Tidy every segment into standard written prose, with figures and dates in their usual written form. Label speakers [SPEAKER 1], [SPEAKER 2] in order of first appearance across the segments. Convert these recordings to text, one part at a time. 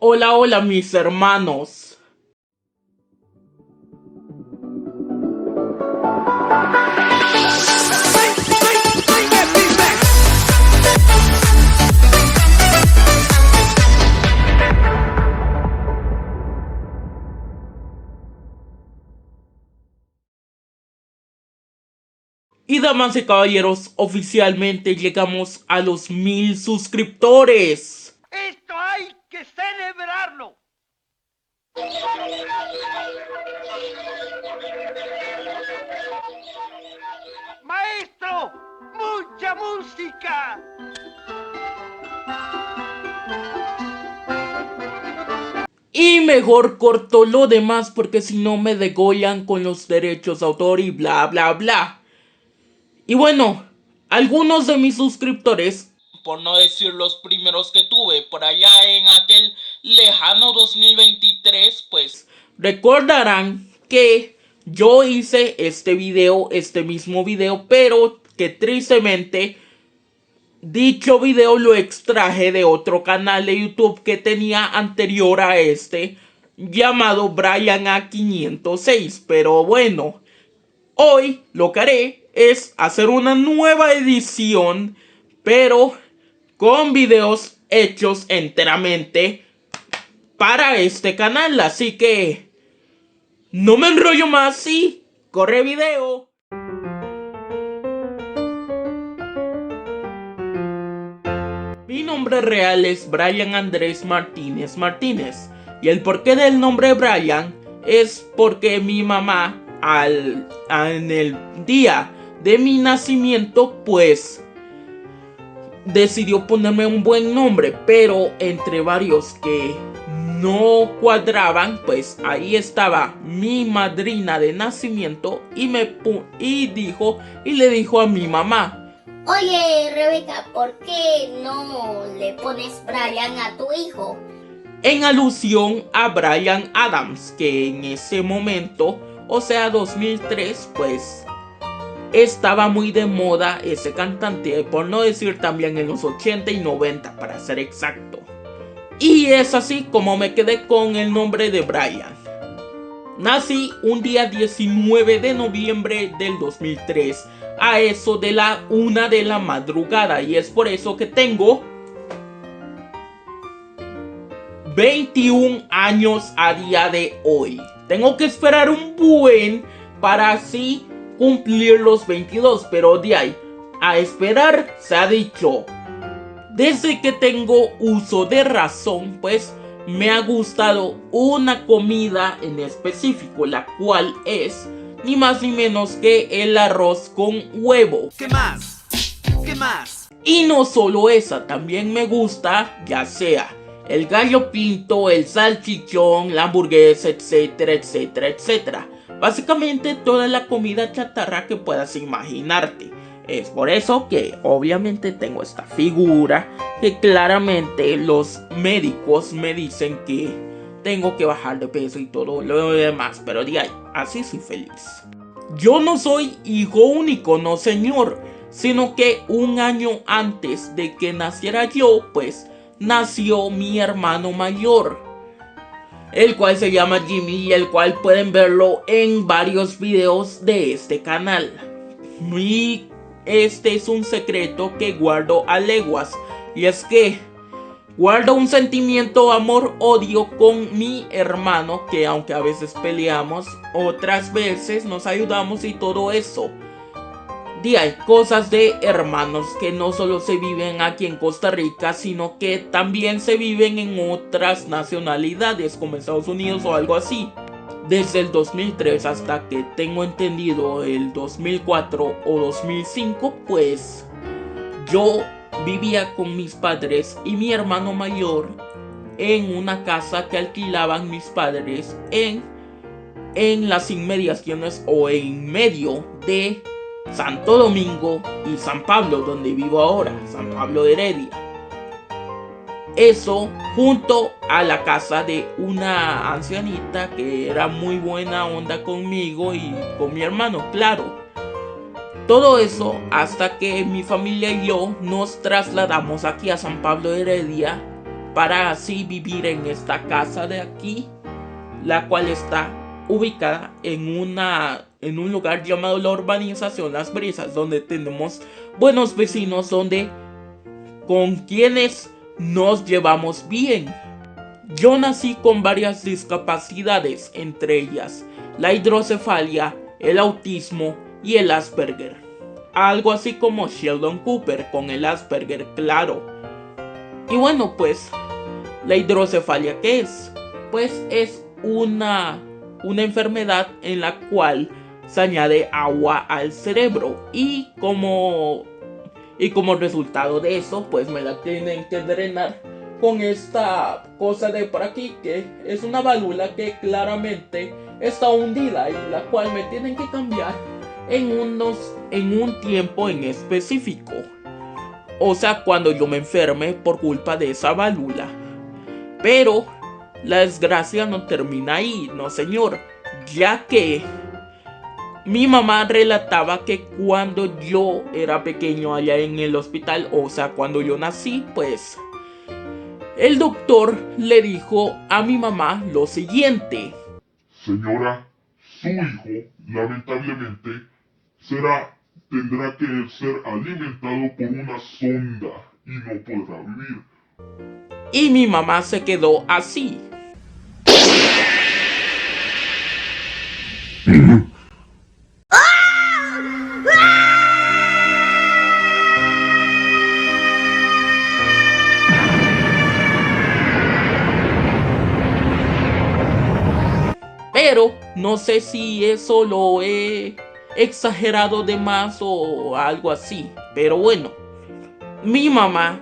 [SPEAKER 1] Hola, hola mis hermanos. Y damas y caballeros, oficialmente llegamos a los 1000 suscriptores.
[SPEAKER 2] ¡Esto hay que celebrarlo! ¡Maestro! ¡Mucha música!
[SPEAKER 1] Y mejor corto lo demás porque si no me degollan con los derechos de autor y bla bla bla. Y bueno, algunos de mis suscriptores, por no decir los primeros que tuve por allá en aquel lejano 2023, pues recordarán que yo hice este mismo video, pero que tristemente dicho video lo extraje de otro canal de YouTube que tenía anterior a este, llamado Brian A506. Pero bueno, hoy lo que haré es hacer una nueva edición, pero con videos hechos enteramente para este canal. Así que no me enrollo más y corre video. Mi nombre real es Brian Andrés Martínez Martínez. Y el porqué del nombre Brian es porque mi mamá en el día de mi nacimiento pues decidió ponerme un buen nombre, pero entre varios que no cuadraban, pues ahí estaba mi madrina de nacimiento y le dijo a mi mamá:
[SPEAKER 3] Oye, Rebeca, ¿por qué no le pones Brian a tu hijo?
[SPEAKER 1] En alusión a Bryan Adams, que en ese momento, o sea 2003, pues estaba muy de moda ese cantante, por no decir también en los 80 y 90 para ser exacto. Y es así como me quedé con el nombre de Brian. Nací un día 19 de noviembre del 2003, a eso de la 1 de la madrugada, y es por eso que tengo 21 años a día de hoy. Tengo que esperar un buen para así cumplir los 22, pero de ahí a esperar se ha dicho. Desde que tengo uso de razón, pues me ha gustado una comida en específico, la cual es ni más ni menos que el arroz con huevo.
[SPEAKER 2] ¿Qué más? ¿Qué más?
[SPEAKER 1] Y no solo esa, también me gusta ya sea el gallo pinto, el salchichón, la hamburguesa, etcétera, etcétera, etcétera. Básicamente toda la comida chatarra que puedas imaginarte. Es por eso que obviamente tengo esta figura que claramente los médicos me dicen que tengo que bajar de peso y todo lo demás. Pero de ahí, así soy feliz. Yo no soy hijo único, no señor. Sino que un año antes de que naciera yo, pues nació mi hermano mayor, el cual se llama Jimmy y el cual pueden verlo en varios videos de este canal. Este es un secreto que guardo a leguas, y es que guardo un sentimiento amor-odio con mi hermano, que aunque a veces peleamos, otras veces nos ayudamos y todo eso. Hay cosas de hermanos que no solo se viven aquí en Costa Rica, sino que también se viven en otras nacionalidades como Estados Unidos o algo así. Desde el 2003 hasta que tengo entendido el 2004 o 2005, pues yo vivía con mis padres y mi hermano mayor en una casa que alquilaban mis padres en las inmediaciones o en medio de Santo Domingo y San Pablo, donde vivo ahora, San Pablo de Heredia. Eso junto a la casa de una ancianita que era muy buena onda conmigo y con mi hermano, claro. Todo eso hasta que mi familia y yo nos trasladamos aquí a San Pablo de Heredia para así vivir en esta casa de aquí, la cual está ubicada en un lugar llamado la urbanización Las Brisas, donde tenemos buenos vecinos, con quienes nos llevamos bien. Yo nací con varias discapacidades, entre ellas la hidrocefalia, el autismo y el Asperger. Algo así como Sheldon Cooper con el Asperger, claro. Y bueno, pues, la hidrocefalia, ¿qué es? Pues es una enfermedad en la cual se añade agua al cerebro y como resultado de eso, pues me la tienen que drenar con esta cosa de por aquí, que es una válvula que claramente está hundida y la cual me tienen que cambiar en un tiempo en específico. O sea, cuando yo me enferme por culpa de esa válvula. Pero la desgracia no termina ahí, no señor, ya que mi mamá relataba que cuando yo era pequeño allá en el hospital, o sea, cuando yo nací, pues el doctor le dijo a mi mamá lo siguiente:
[SPEAKER 4] señora, su hijo lamentablemente tendrá que ser alimentado por una sonda y no podrá vivir.
[SPEAKER 1] Y mi mamá se quedó así. Pero no sé si eso lo he exagerado de más o algo así. Pero bueno, mi mamá,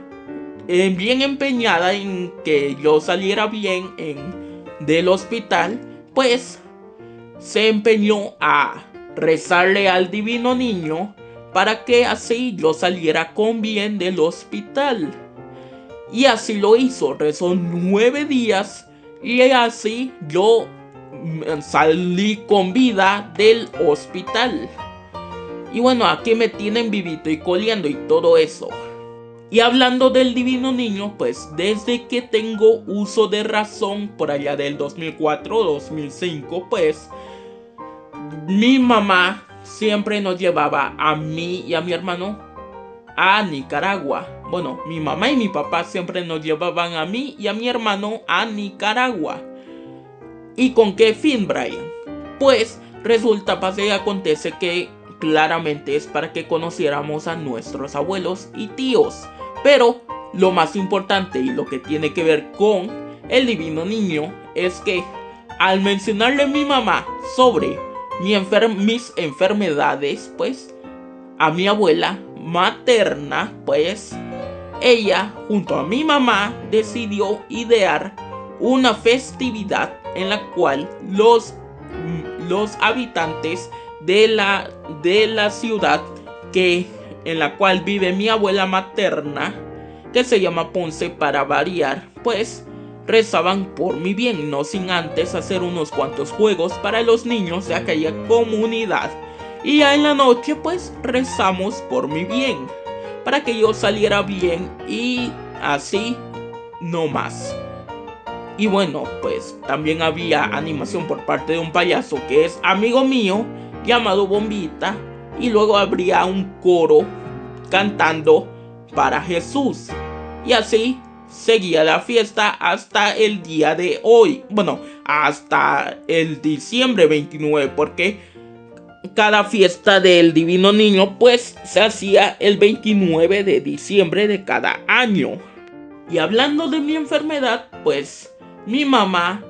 [SPEAKER 1] bien empeñada en que yo saliera bien del hospital, pues se empeñó a rezarle al divino niño para que así yo saliera con bien del hospital. Y así lo hizo, rezó 9 días y así yo salí con vida del hospital. Y bueno, aquí me tienen vivito y coleando y todo eso. Y hablando del divino niño, pues desde que tengo uso de razón, por allá del 2004-2005, pues mi mamá siempre nos llevaba a mí y a mi hermano a Nicaragua. Bueno, mi mamá y mi papá siempre nos llevaban a mí y a mi hermano a Nicaragua. ¿Y con qué fin, Brian? Pues resulta, pasa y acontece que claramente es para que conociéramos a nuestros abuelos y tíos. Pero lo más importante y lo que tiene que ver con el divino niño es que al mencionarle a mi mamá sobre mis enfermedades, pues a mi abuela materna, pues ella junto a mi mamá decidió idear una festividad en la cual los habitantes de la ciudad en la cual vive mi abuela materna, que se llama Ponce para variar, pues rezaban por mi bien, no sin antes hacer unos cuantos juegos para los niños de aquella comunidad. Y ya en la noche pues rezamos por mi bien, para que yo saliera bien y así no más. Y bueno, pues también había animación por parte de un payaso que es amigo mío, llamado Bombita. Y luego habría un coro cantando para Jesús. Y así seguía la fiesta hasta el día de hoy. Bueno, hasta el diciembre 29, porque cada fiesta del Divino Niño pues se hacía el 29 de diciembre de cada año. Y hablando de mi enfermedad, pues mi mamá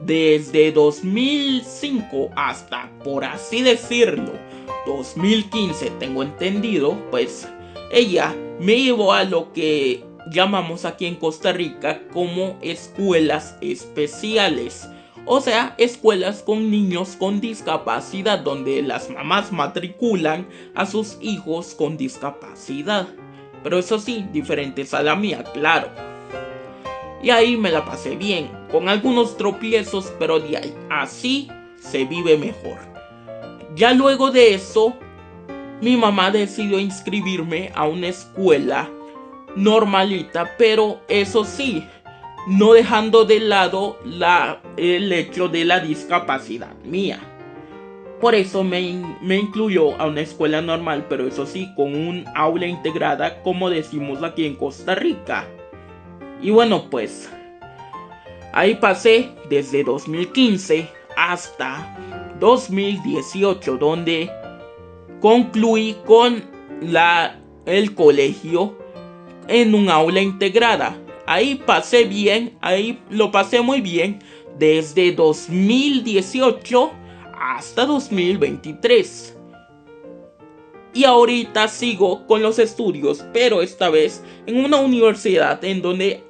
[SPEAKER 1] desde 2005 hasta, por así decirlo, 2015 tengo entendido, pues ella me llevó a lo que llamamos aquí en Costa Rica como escuelas especiales. O sea, escuelas con niños con discapacidad, donde las mamás matriculan a sus hijos con discapacidad. Pero eso sí, diferentes a la mía, claro. Y ahí me la pasé bien, con algunos tropiezos, pero de ahí así se vive mejor. Ya luego de eso, mi mamá decidió inscribirme a una escuela normalita, pero eso sí, no dejando de lado el hecho de la discapacidad mía. Por eso me incluyó a una escuela normal, pero eso sí, con un aula integrada, como decimos aquí en Costa Rica. Y bueno, pues ahí pasé desde 2015 hasta 2018, donde concluí con el colegio en un aula integrada. Ahí pasé bien, ahí lo pasé muy bien desde 2018 hasta 2023. Y ahorita sigo con los estudios, pero esta vez en una universidad en donde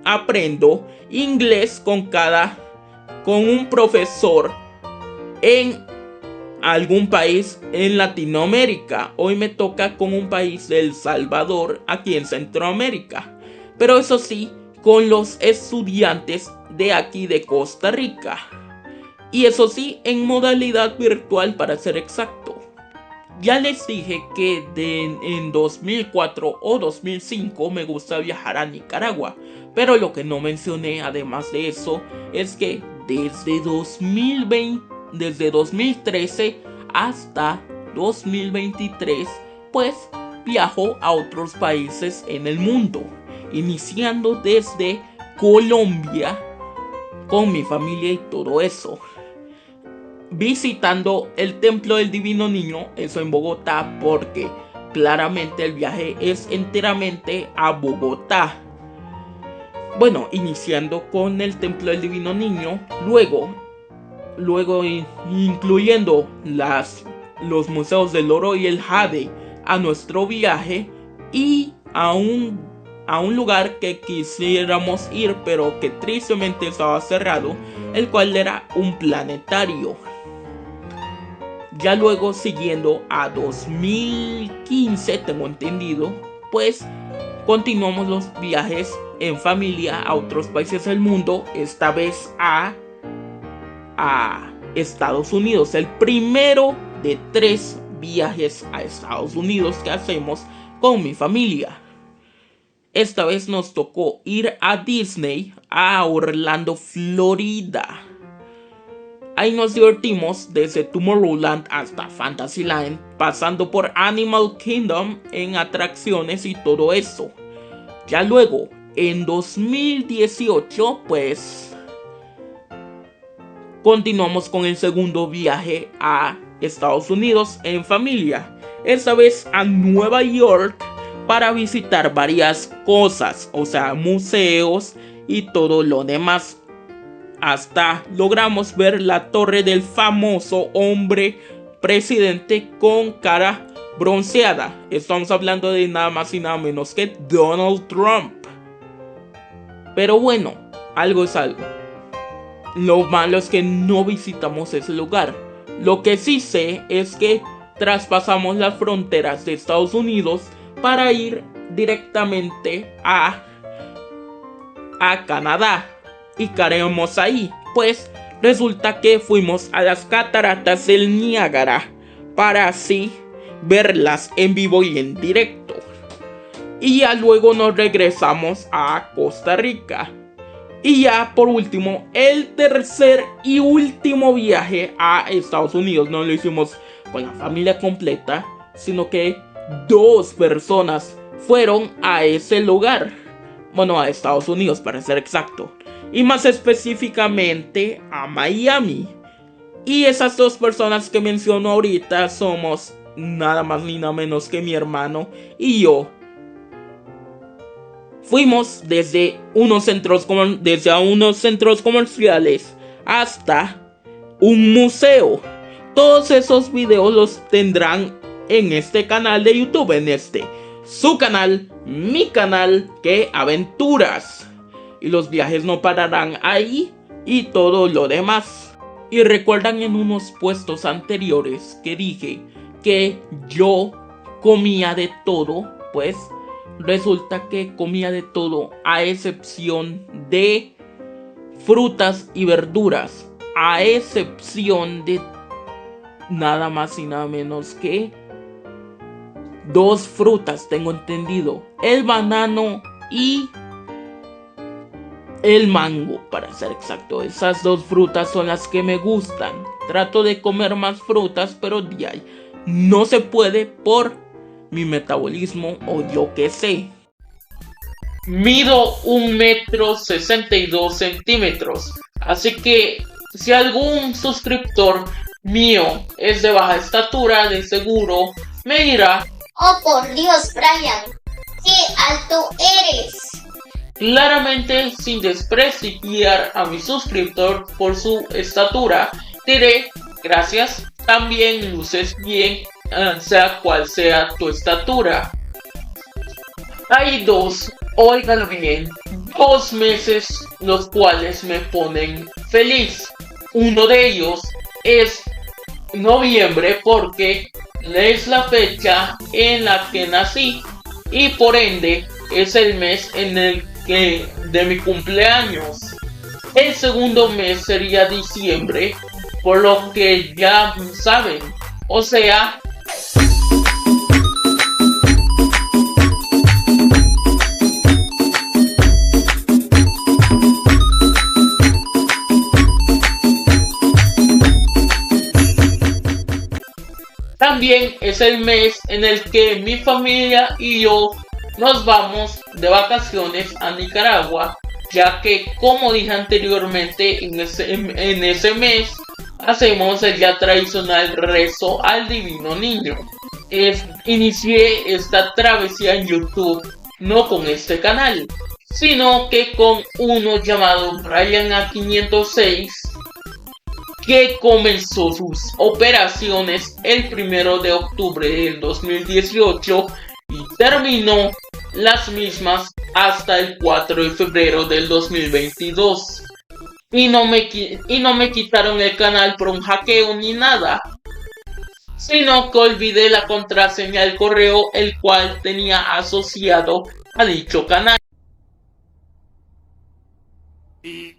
[SPEAKER 1] aprendo inglés con un profesor en algún país en Latinoamérica. Hoy me toca con un país de El Salvador, aquí en Centroamérica. Pero eso sí, con los estudiantes de aquí de Costa Rica. Y eso sí, en modalidad virtual para ser exacto. Ya les dije que en 2004 o 2005 me gusta viajar a Nicaragua. Pero lo que no mencioné además de eso es que desde 2013 hasta 2023 pues viajo a otros países en el mundo, iniciando desde Colombia con mi familia y todo eso, visitando el Templo del Divino Niño, eso en Bogotá, porque claramente el viaje es enteramente a Bogotá. Bueno, iniciando con el Templo del Divino Niño, luego incluyendo los museos del oro y el jade a nuestro viaje, y a un lugar que quisiéramos ir pero que tristemente estaba cerrado, el cual era un planetario. Ya luego, siguiendo a 2015, tengo entendido, pues continuamos los viajes en familia a otros países del mundo, esta vez a Estados Unidos. El primero de 3 viajes a Estados Unidos que hacemos con mi familia. Esta vez nos tocó ir a Disney, a Orlando, Florida. Ahí nos divertimos desde Tomorrowland hasta Fantasyland, pasando por Animal Kingdom en atracciones y todo eso. Ya luego, en 2018, pues continuamos con el segundo viaje a Estados Unidos en familia. Esta vez a Nueva York para visitar varias cosas, o sea, museos y todo lo demás. Hasta logramos ver la torre del famoso hombre presidente con cara bronceada. Estamos hablando de nada más y nada menos que Donald Trump. Pero bueno, algo es algo. Lo malo es que no visitamos ese lugar. Lo que sí sé es que traspasamos las fronteras de Estados Unidos para ir directamente a Canadá. Y caeremos ahí, pues resulta que fuimos a las cataratas del Niágara para así verlas en vivo y en directo. Y ya luego nos regresamos a Costa Rica. Y ya por último, el tercer y último viaje a Estados Unidos. No lo hicimos con la familia completa, sino que 2 personas fueron a ese lugar. Bueno, a Estados Unidos para ser exacto. Y más específicamente a Miami. Y esas 2 personas que menciono ahorita somos nada más ni nada menos que mi hermano y yo. Fuimos desde unos centros comerciales hasta un museo. Todos esos videos los tendrán en este canal de YouTube, en su canal, mi canal, que aventuras. Y los viajes no pararán ahí y todo lo demás. Y recuerdan en unos puestos anteriores que dije que yo comía de todo, pues resulta que comía de todo a excepción de frutas y verduras, a excepción de nada más y nada menos que 2 frutas, tengo entendido. El banano y el mango, para ser exacto. Esas 2 frutas son las que me gustan. Trato de comer más frutas, pero de ahí no se puede por mi metabolismo o yo qué sé. Mido 1,62 m. Así que si algún suscriptor mío es de baja estatura, de seguro me dirá:
[SPEAKER 3] Oh, por Dios, Brian, qué alto eres.
[SPEAKER 1] Claramente, sin desprestigiar a mi suscriptor por su estatura, diré: gracias, también luces bien, sea cual sea tu estatura. Hay óiganlo bien, 2 meses los cuales me ponen feliz. Uno de ellos es noviembre, porque es la fecha en la que nací y por ende es el mes en el que de mi cumpleaños. El segundo mes sería diciembre, por lo que ya saben, o sea, también es el mes en el que mi familia y yo nos vamos de vacaciones a Nicaragua, ya que, como dije anteriormente, en ese mes hacemos el ya tradicional rezo al Divino Niño. Inicié esta travesía en YouTube no con este canal, sino que con uno llamado Brian A506, que comenzó sus operaciones el 1 de octubre del 2018 y terminó las mismas hasta el 4 de febrero del 2022. Y no me quitaron el canal por un hackeo ni nada, sino que olvidé la contraseña del correo el cual tenía asociado a dicho canal.
[SPEAKER 2] Y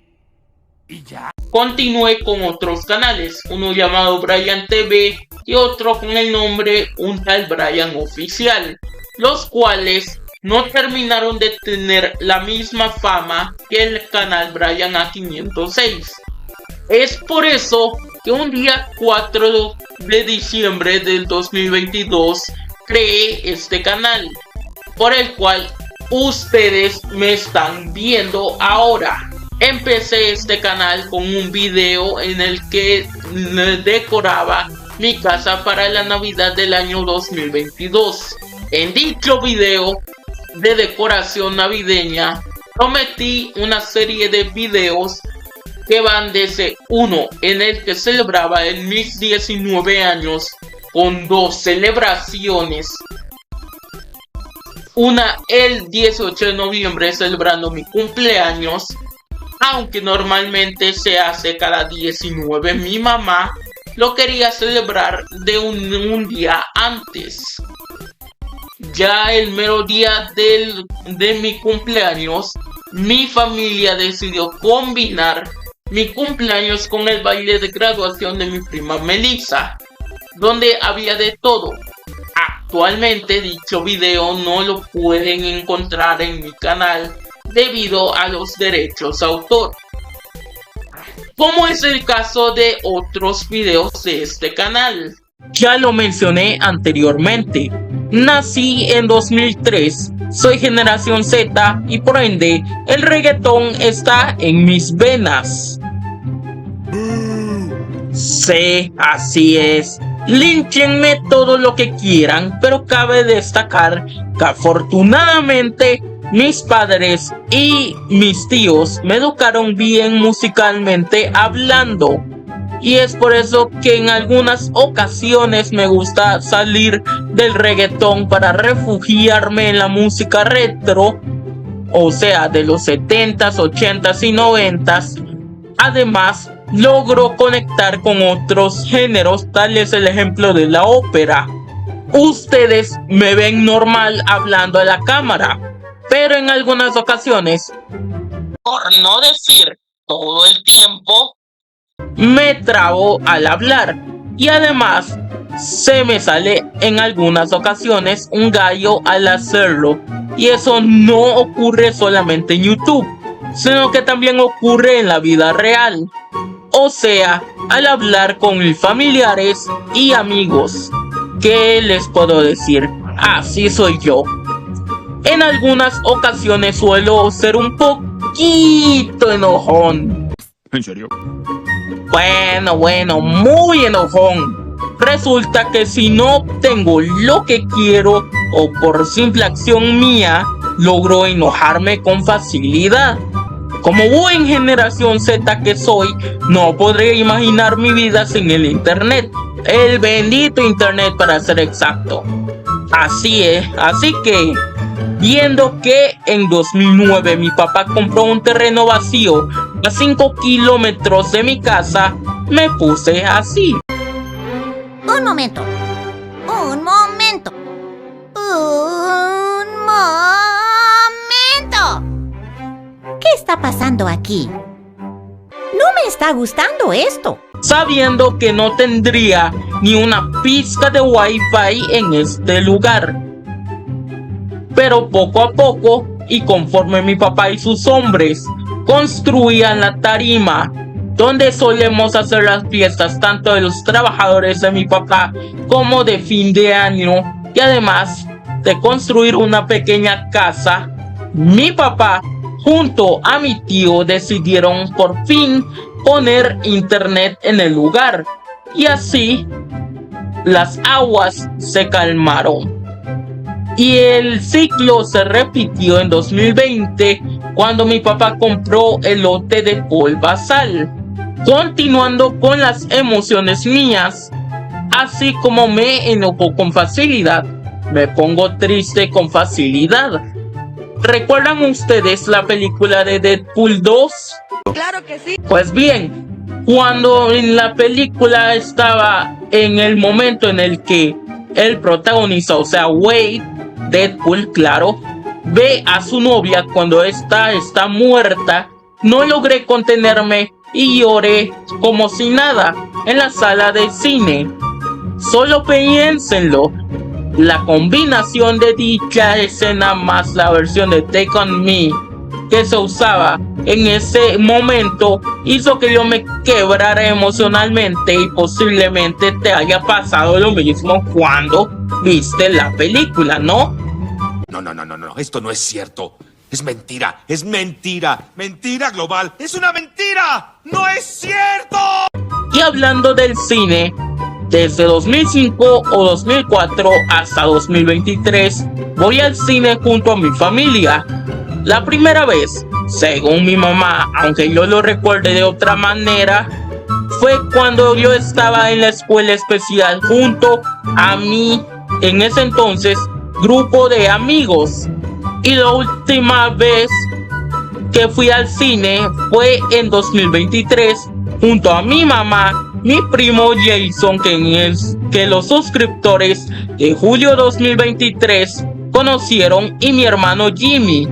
[SPEAKER 2] ya.
[SPEAKER 1] Continué con otros canales, uno llamado Brian TV y otro con el nombre un tal Brian Oficial, los cuales no terminaron de tener la misma fama que el canal Brian A506. Es por eso que un día 4 de diciembre del 2022 creé este canal, por el cual ustedes me están viendo ahora. Empecé este canal con un video en el que decoraba mi casa para la Navidad del año 2022. En dicho video de decoración navideña prometí una serie de videos que van desde uno en el que celebraba en mis 19 años con 2 celebraciones. Una el 18 de noviembre celebrando mi cumpleaños, aunque normalmente se hace cada 19, mi mamá lo quería celebrar de un día antes. Ya el mero día de mi cumpleaños, mi familia decidió combinar mi cumpleaños con el baile de graduación de mi prima Melissa, donde había de todo. Actualmente dicho video no lo pueden encontrar en mi canal debido a los derechos de autor, como es el caso de otros videos de este canal. Ya lo mencioné anteriormente, nací en 2003, soy generación Z y por ende el reggaetón está en mis venas. Sí, así es. Línchenme todo lo que quieran, pero cabe destacar que afortunadamente mis padres y mis tíos me educaron bien musicalmente hablando. Y es por eso que en algunas ocasiones me gusta salir del reggaetón para refugiarme en la música retro, o sea, de los 70s, 80s y 90s. Además, logro conectar con otros géneros, tal es el ejemplo de la ópera. Ustedes me ven normal hablando a la cámara, pero en algunas ocasiones, por no decir todo el tiempo, me trabo al hablar. Y además, se me sale en algunas ocasiones un gallo al hacerlo. Y eso no ocurre solamente en YouTube, sino que también ocurre en la vida real. O sea, al hablar con mis familiares y amigos. ¿Qué les puedo decir? Así soy yo. En algunas ocasiones suelo ser un poquito enojón.
[SPEAKER 2] ¿En serio?
[SPEAKER 1] Bueno, muy enojón. Resulta que si no obtengo lo que quiero o por simple acción mía, logro enojarme con facilidad. Como buen generación Z que soy, no podré imaginar mi vida sin el internet. El bendito internet para ser exacto. Así que, viendo que en 2009 mi papá compró un terreno vacío a 5 kilómetros de mi casa, me puse así.
[SPEAKER 5] Un momento. ¿Qué está pasando aquí? No me está gustando esto.
[SPEAKER 1] Sabiendo que no tendría ni una pizca de wifi en este lugar. Pero poco a poco, y conforme mi papá y sus hombres construían la tarima donde solemos hacer las fiestas tanto de los trabajadores de mi papá como de fin de año, y además de construir una pequeña casa, mi papá junto a mi tío decidieron por fin poner internet en el lugar, y así las aguas se calmaron. Y el ciclo se repitió en 2020 cuando mi papá compró el lote de Polvazal. Continuando con las emociones mías, así como me enojo con facilidad, me pongo triste con facilidad. ¿Recuerdan ustedes la película de Deadpool 2?
[SPEAKER 6] Claro que sí.
[SPEAKER 1] Pues bien, cuando en la película estaba en el momento en el que el protagonista, o sea Wade, Deadpool, claro, ve a su novia cuando esta está muerta, no logré contenerme y lloré como si nada en la sala de cine. Solo piénsenlo. La combinación de dicha escena más la versión de Take On Me que se usaba en ese momento hizo que yo me quebrara emocionalmente, y posiblemente te haya pasado lo mismo cuando viste la película, ¿no?
[SPEAKER 2] No, esto no es cierto. Es mentira, mentira global, es una mentira, no es cierto.
[SPEAKER 1] Y hablando del cine, desde 2005 o 2004 hasta 2023, voy al cine junto a mi familia. La primera vez, según mi mamá, aunque yo lo recuerde de otra manera, fue cuando yo estaba en la escuela especial junto a mi, en ese entonces, grupo de amigos. Y la última vez que fui al cine fue en 2023 junto a mi mamá, mi primo Jason, que los suscriptores de julio 2023 conocieron, y mi hermano Jimmy,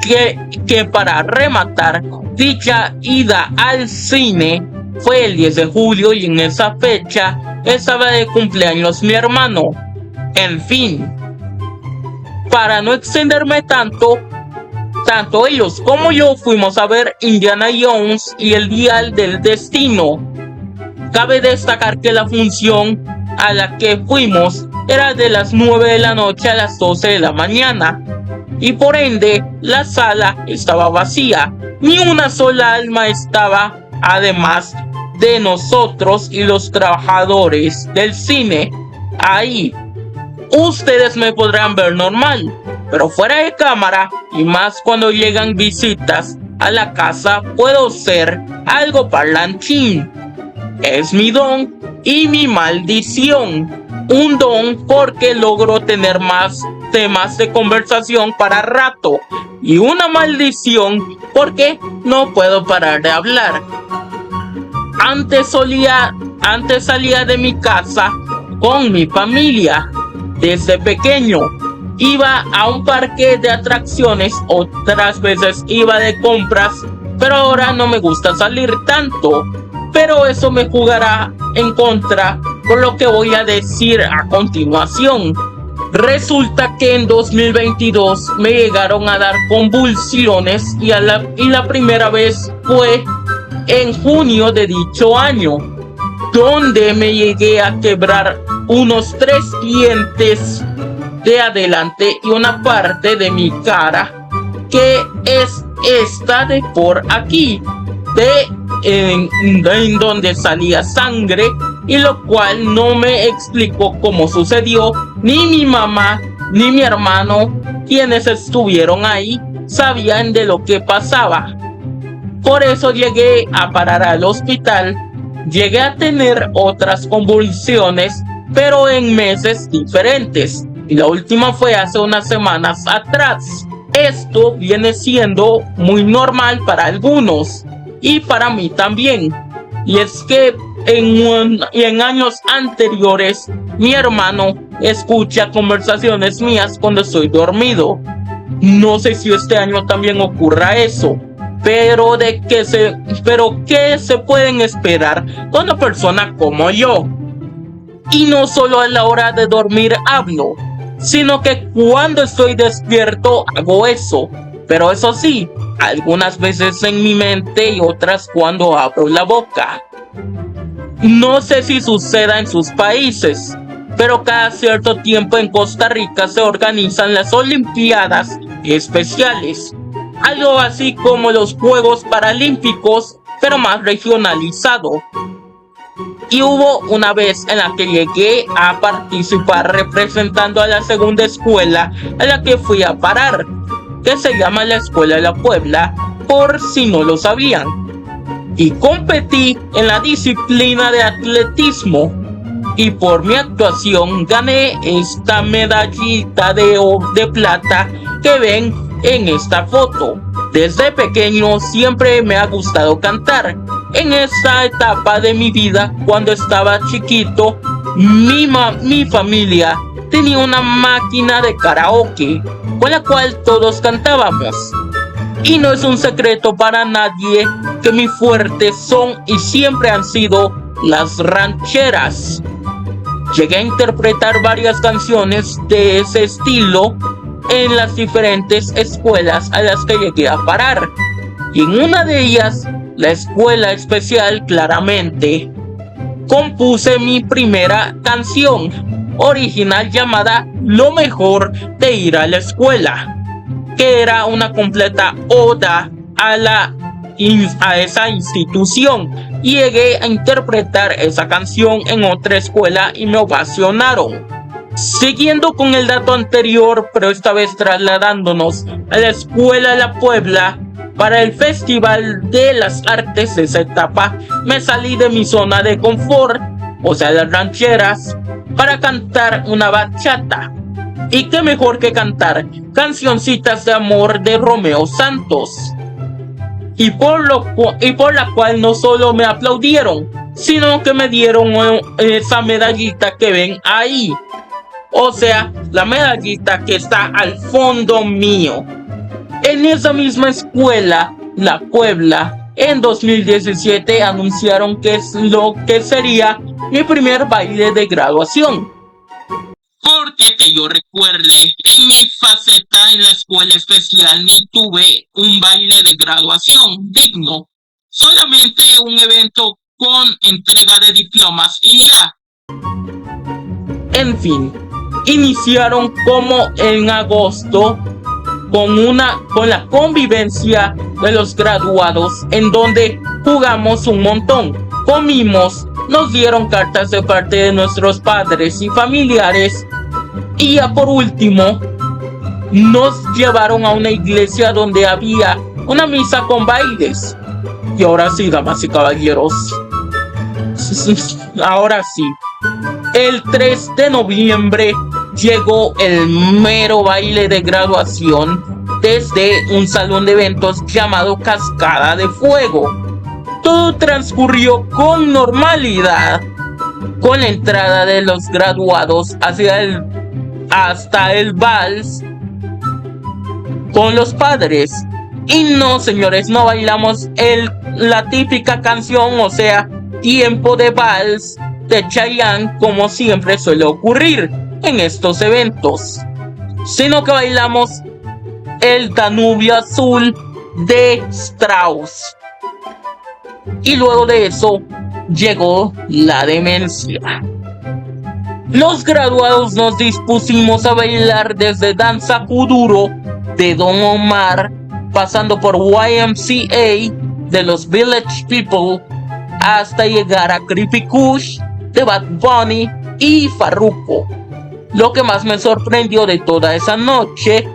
[SPEAKER 1] que para rematar, dicha ida al cine fue el 10 de julio y en esa fecha estaba de cumpleaños mi hermano. En fin, para no extenderme tanto ellos como yo fuimos a ver Indiana Jones y el Dial del Destino. Cabe destacar que la función a la que fuimos era de las 9 de la noche a las 12 de la mañana, y por ende la sala estaba vacía. Ni una sola alma estaba, además de nosotros y los trabajadores del cine ahí. Ustedes me podrán ver normal, pero fuera de cámara, y más cuando llegan visitas a la casa, puedo ser algo parlanchín. Es mi don y mi maldición. Un don porque logro tener más temas de conversación para rato, y una maldición porque no puedo parar de hablar. Antes salía de mi casa con mi familia. Desde pequeño iba a un parque de atracciones, otras veces iba de compras, pero ahora no me gusta salir tanto. Pero eso me jugará en contra por lo que voy a decir a continuación. Resulta que en 2022 me llegaron a dar convulsiones y la primera vez fue en junio de dicho año, donde me llegué a quebrar unos 3 dientes de adelante y una parte de mi cara, que es esta de por aquí, en donde salía sangre, y lo cual no me explicó cómo sucedió. Ni mi mamá ni mi hermano, quienes estuvieron ahí, sabían de lo que pasaba. Por eso llegué a parar al hospital. Llegué a tener otras convulsiones, pero en meses diferentes, y la última fue hace unas semanas atrás. Esto viene siendo muy normal para algunos y para mí también, y es que en años anteriores mi hermano escucha conversaciones mías cuando estoy dormido. No sé si este año también ocurra eso, pero ¿qué se pueden esperar de una persona como yo? Y no solo a la hora de dormir hablo, sino que cuando estoy despierto hago eso. Pero eso sí, algunas veces en mi mente y otras cuando abro la boca. No sé si suceda en sus países, pero cada cierto tiempo en Costa Rica se organizan las Olimpiadas Especiales. Algo así como los Juegos Paralímpicos, pero más regionalizado. Y hubo una vez en la que llegué a participar representando a la segunda escuela a la que fui a parar, que se llama la Escuela de la Puebla, por si no lo sabían. Y competí en la disciplina de atletismo. Y por mi actuación gané esta medallita de plata que ven en esta foto. Desde pequeño siempre me ha gustado cantar. En esta etapa de mi vida, cuando estaba chiquito, mi familia tenía una máquina de karaoke con la cual todos cantábamos. Y no es un secreto para nadie que mis fuertes son y siempre han sido las rancheras. Llegué a interpretar varias canciones de ese estilo en las diferentes escuelas a las que llegué a parar. Y en una de ellas, la escuela especial, claramente, compuse mi primera canción original llamada Lo mejor de ir a la escuela, que era una completa oda a esa institución. Y llegué a interpretar esa canción en otra escuela y me ovacionaron. Siguiendo con el dato anterior, pero esta vez trasladándonos a la Escuela de la Puebla, para el Festival de las Artes de esa etapa, me salí de mi zona de confort, o sea, las rancheras, para cantar una bachata. Y qué mejor que cantar Cancioncitas de Amor de Romeo Santos. Y por la cual no solo me aplaudieron, sino que me dieron esa medallita que ven ahí. O sea, la medallita que está al fondo mío. En esa misma escuela, La Puebla, en 2017 anunciaron que es lo que sería mi primer baile de graduación. Porque que yo recuerde, en mi faceta en la escuela especial ni tuve un baile de graduación digno. Solamente un evento con entrega de diplomas y ya. En fin, iniciaron como en agosto con la convivencia de los graduados, en donde jugamos un montón, comimos, nos dieron cartas de parte de nuestros padres y familiares, y ya por último nos llevaron a una iglesia donde había una misa con bailes. Y ahora sí, damas y caballeros, ahora sí, el 3 de noviembre llegó el mero baile de graduación desde un salón de eventos llamado Cascada de Fuego. Todo transcurrió con normalidad, con la entrada de los graduados hasta el vals con los padres. Y no, señores, no bailamos la típica canción, o sea, tiempo de vals, de Chayanne como siempre suele ocurrir en estos eventos, sino que bailamos el Danubio Azul de Strauss. Y luego de eso llegó la demencia. Los graduados nos dispusimos a bailar desde Danza Kuduro de Don Omar, pasando por YMCA de los Village People, hasta llegar a Creepy Kush de Bad Bunny y Farruko. Lo que más me sorprendió de toda esa noche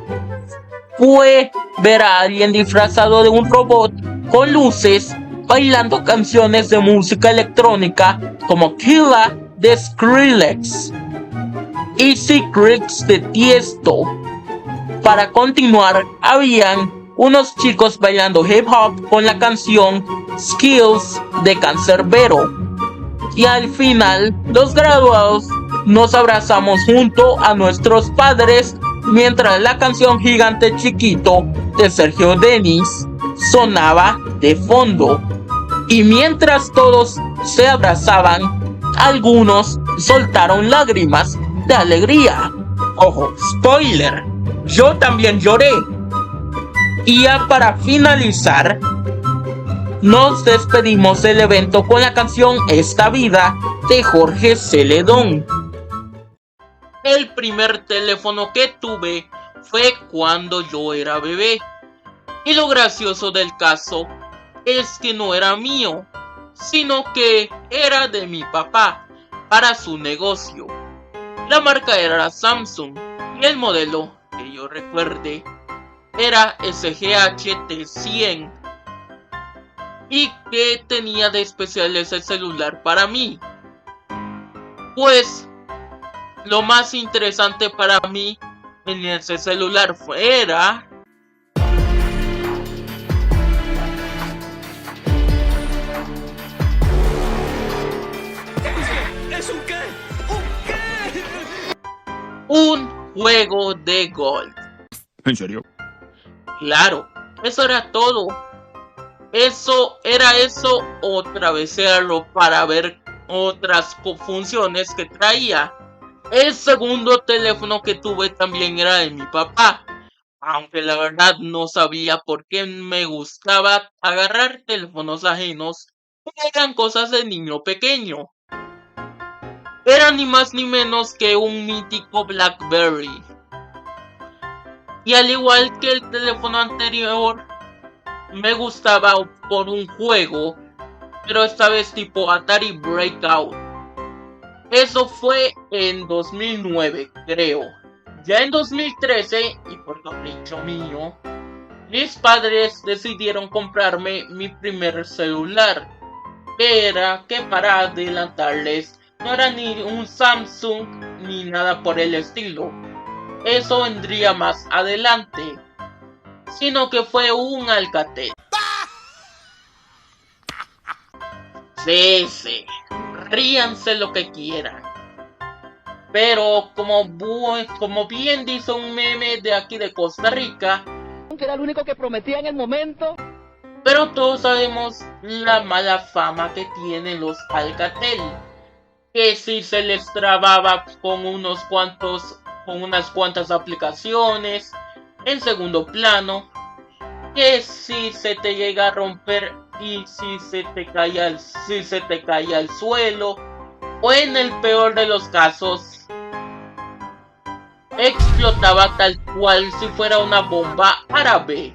[SPEAKER 1] fue ver a alguien disfrazado de un robot con luces bailando canciones de música electrónica como Killa de Skrillex y Secrets de Tiesto. Para continuar, habían unos chicos bailando hip hop con la canción Skills de Cancerbero. Y al final, los graduados nos abrazamos junto a nuestros padres mientras la canción Gigante Chiquito de Sergio Denis sonaba de fondo. Y mientras todos se abrazaban, algunos soltaron lágrimas de alegría. Ojo, spoiler, yo también lloré. Y ya para finalizar, nos despedimos del evento con la canción Esta Vida de Jorge Celedón. El primer teléfono que tuve fue cuando yo era bebé. Y lo gracioso del caso es que no era mío, sino que era de mi papá para su negocio. La marca era Samsung y el modelo, que yo recuerde, era SGH T100. ¿Y qué tenía de especial ese celular para mí? Pues lo más interesante para mí en ese celular era un juego de golf.
[SPEAKER 2] ¿En serio?
[SPEAKER 1] Claro, eso era todo. Eso o travesearlo para ver otras funciones que traía. El segundo teléfono que tuve también era de mi papá, aunque la verdad no sabía por qué me gustaba agarrar teléfonos ajenos, porque eran cosas de niño pequeño. Era ni más ni menos que un mítico BlackBerry. Y al igual que el teléfono anterior, me gustaba por un juego, pero esta vez tipo Atari Breakout. Eso fue en 2009, creo. Ya en 2013, y por capricho mío, mis padres decidieron comprarme mi primer celular, que para adelantarles, no era ni un Samsung ni nada por el estilo. Eso vendría más adelante, sino que fue un Alcatel. Sí, ríanse lo que quieran. Pero como bien dice un meme de aquí de Costa Rica,
[SPEAKER 6] que era el único que prometía en el momento.
[SPEAKER 1] Pero todos sabemos la mala fama que tienen los Alcatel, que si se les trababa con unas cuantas aplicaciones en segundo plano, que si se te llega a romper y si se te caía al suelo, o en el peor de los casos, explotaba tal cual si fuera una bomba árabe.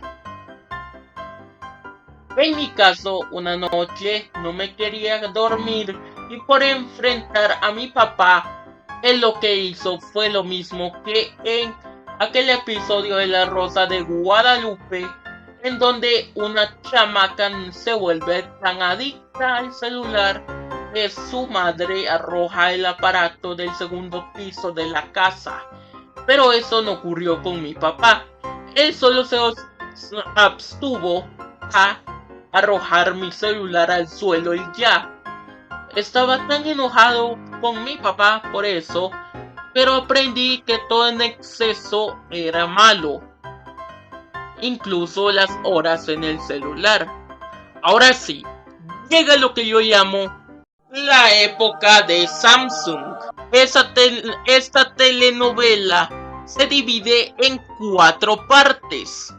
[SPEAKER 1] En mi caso, una noche no me quería dormir y por enfrentar a mi papá, él lo que hizo fue lo mismo que en aquel episodio de La Rosa de Guadalupe, en donde una chamaca se vuelve tan adicta al celular que su madre arroja el aparato del segundo piso de la casa. Pero eso no ocurrió con mi papá. Él solo se abstuvo a arrojar mi celular al suelo y ya. Estaba tan enojado con mi papá por eso, pero aprendí que todo en exceso era malo, incluso las horas en el celular. Ahora sí, llega lo que yo llamo la época de Samsung. Esta telenovela se divide en 4 partes.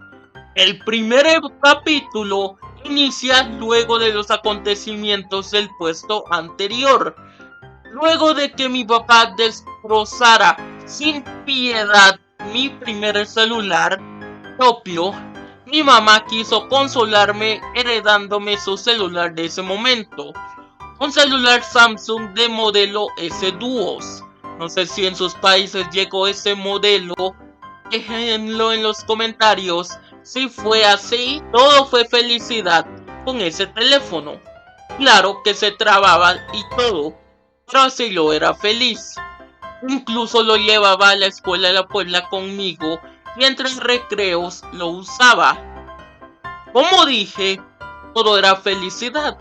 [SPEAKER 1] El primer capítulo inicia luego de los acontecimientos del puesto anterior. Luego de que mi papá destrozara sin piedad mi primer celular propio, mi mamá quiso consolarme heredándome su celular de ese momento. Un celular Samsung de modelo S-Duos. No sé si en sus países llegó ese modelo. Déjenlo en los comentarios. Si fue así, todo fue felicidad con ese teléfono. Claro que se trababa y todo, pero así lo era feliz. Incluso lo llevaba a la escuela de la Puebla conmigo y entre recreos lo usaba. Como dije, todo era felicidad.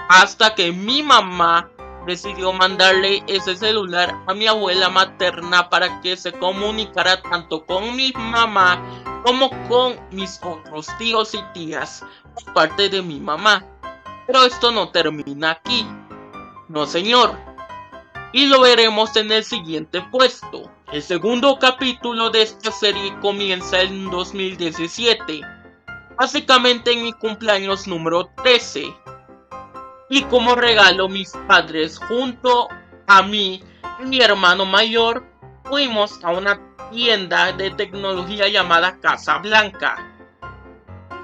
[SPEAKER 1] Hasta que mi mamá decidió mandarle ese celular a mi abuela materna para que se comunicara tanto con mi mamá como con mis otros tíos y tías por parte de mi mamá. Pero esto no termina aquí. No, señor. Y lo veremos en el siguiente puesto. El segundo capítulo de esta serie comienza en 2017. Básicamente en mi cumpleaños número 13. Y como regalo, mis padres junto a mí y mi hermano mayor fuimos a una tienda de tecnología llamada Casa Blanca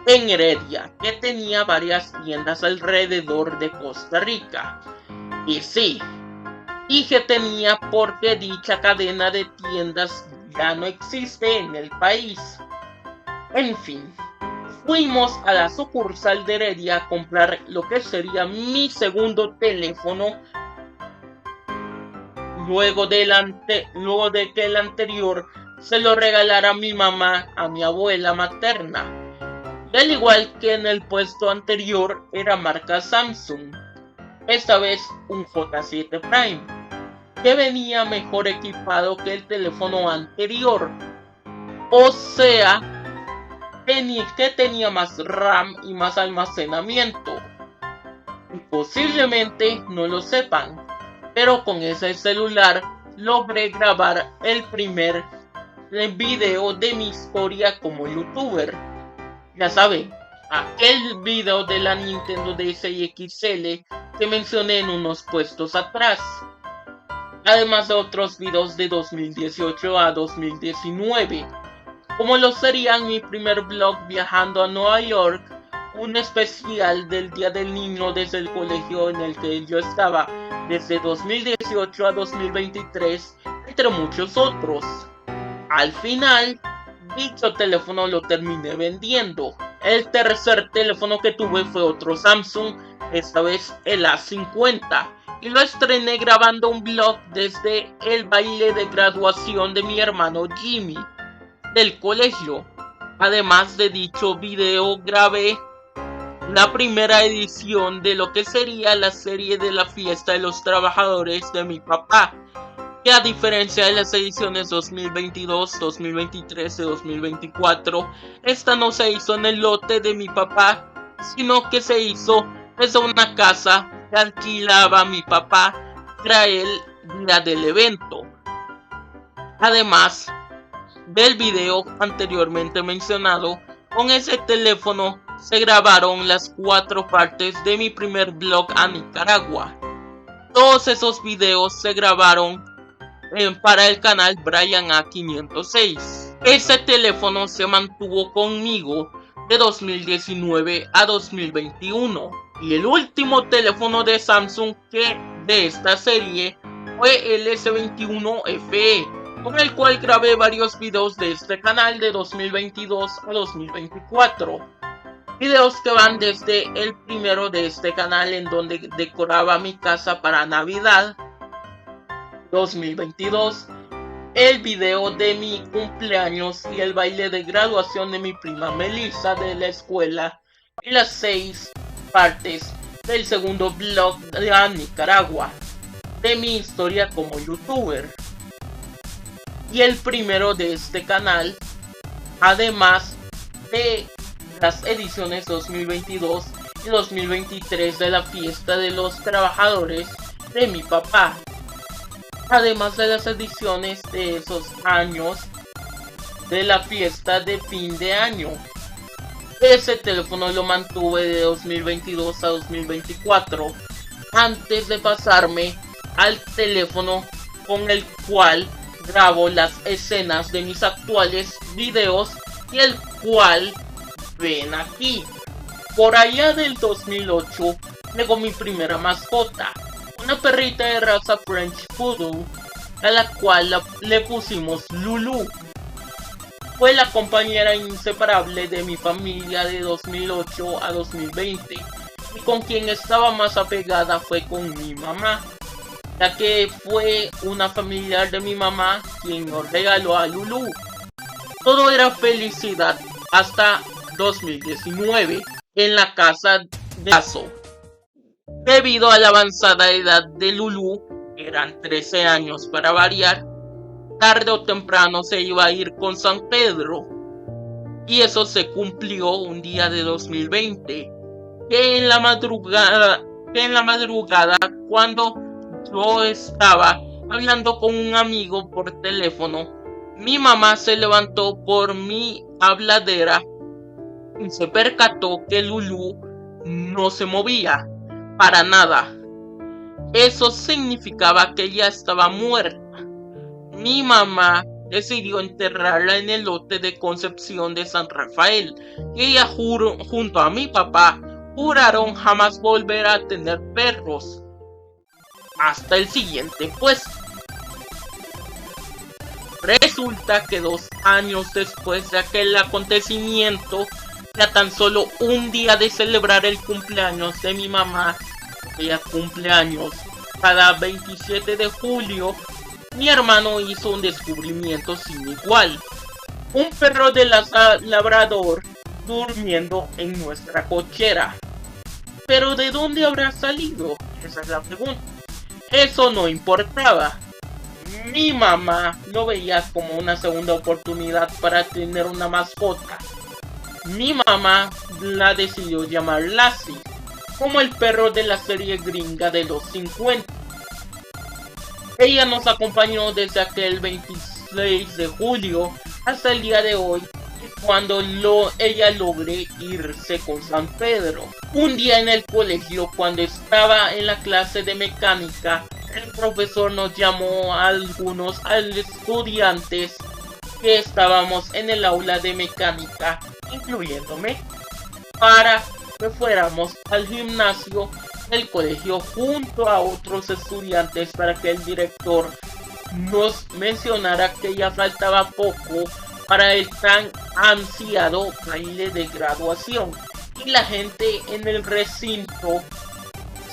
[SPEAKER 1] en Heredia, que tenía varias tiendas alrededor de Costa Rica. Y sí, dije tenía porque dicha cadena de tiendas ya no existe en el país. En fin. Fuimos a la sucursal de Heredia a comprar lo que sería mi segundo teléfono. Luego de que el anterior se lo regalara mi mamá a mi abuela materna. Y al igual que en el puesto anterior era marca Samsung. Esta vez un J7 Prime, que venía mejor equipado que el teléfono anterior. O sea, que tenía más RAM y más almacenamiento. Y posiblemente no lo sepan, pero con ese celular logré grabar el primer video de mi historia como youtuber. Ya saben, aquel video de la Nintendo DS y XL que mencioné en unos puestos atrás. Además de otros videos de 2018 a 2019. Como lo serían mi primer vlog viajando a Nueva York, un especial del Día del Niño desde el colegio en el que yo estaba desde 2018 a 2023, entre muchos otros. Al final, dicho teléfono lo terminé vendiendo. El tercer teléfono que tuve fue otro Samsung, esta vez el A50, y lo estrené grabando un vlog desde el baile de graduación de mi hermano Jimmy del colegio. Además de dicho video, grabé la primera edición de lo que sería la serie de la fiesta de los trabajadores de mi papá, que a diferencia de las ediciones 2022, 2023 y 2024, esta no se hizo en el lote de mi papá, sino que se hizo desde una casa que alquilaba mi papá para el día del evento. Además del video anteriormente mencionado, con ese teléfono se grabaron las 4 partes de mi primer vlog a Nicaragua. Todos esos videos se grabaron para el canal Brian A506. Ese teléfono se mantuvo conmigo de 2019 a 2021. Y el último teléfono de Samsung de esta serie fue el S21 FE, con el cual grabé varios videos de este canal de 2022 a 2024. Videos que van desde el primero de este canal, en donde decoraba mi casa para Navidad 2022, el video de mi cumpleaños y el baile de graduación de mi prima Melissa de la escuela, y las 6 partes del segundo vlog de Nicaragua, de mi historia como youtuber. Y el primero de este canal, además de las ediciones 2022 y 2023 de la fiesta de los trabajadores de mi papá, además de las ediciones de esos años de la fiesta de fin de año. Ese teléfono lo mantuve de 2022 a 2024, antes de pasarme al teléfono con el cual grabo las escenas de mis actuales videos y el cual ven aquí. Por allá del 2008 llegó mi primera mascota, una perrita de raza French Poodle, a la cual le pusimos Lulu. Fue la compañera inseparable de mi familia de 2008 a 2020, y con quien estaba más apegada fue con mi mamá, ya que fue una familiar de mi mamá quien nos regaló a Lulu. Todo era felicidad hasta 2019 en la casa de Lazo. Debido a la avanzada edad de Lulu, eran 13 años para variar, tarde o temprano se iba a ir con San Pedro. Y eso se cumplió un día de 2020, que en la madrugada cuando yo estaba hablando con un amigo por teléfono, mi mamá se levantó por mi habladera y se percató que Lulu no se movía para nada. Eso significaba que ella estaba muerta. Mi mamá decidió enterrarla en el lote de Concepción de San Rafael, y ella junto a mi papá juraron jamás volver a tener perros hasta el siguiente puesto. Resulta que 2 años después de aquel acontecimiento, ya tan solo un día de celebrar el cumpleaños de mi mamá, ella cumpleaños cada 27 de julio, mi hermano hizo un descubrimiento sin igual: un perro de labrador durmiendo en nuestra cochera. Pero ¿de dónde habrá salido? Esa es la pregunta. Eso no importaba. Mi mamá lo veía como una segunda oportunidad para tener una mascota. Mi mamá la decidió llamar Lassie, como el perro de la serie gringa de los 50. Ella nos acompañó desde aquel 26 de julio hasta el día de hoy, cuando ella logre irse con San Pedro. Un día en el colegio, cuando estaba en la clase de mecánica, el profesor nos llamó a algunos estudiantes que estábamos en el aula de mecánica, incluyéndome, para que fuéramos al gimnasio del colegio junto a otros estudiantes, para que el director nos mencionara que ya faltaba poco para el tan ansiado baile de graduación. Y la gente en el recinto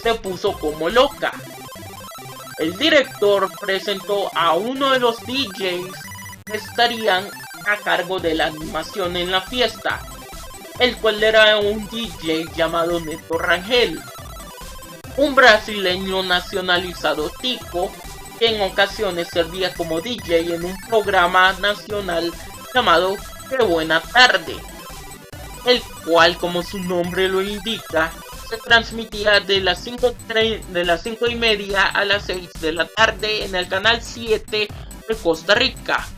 [SPEAKER 1] se puso como loca. El director presentó a uno de los DJs que estarían a cargo de la animación en la fiesta, el cual era un DJ llamado Neto Rangel, un brasileño nacionalizado tico que en ocasiones servía como DJ en un programa nacional llamado Qué Buena Tarde, el cual, como su nombre lo indica, se transmitía de las 5:30 a las 6 de la tarde en el canal 7 de Costa Rica.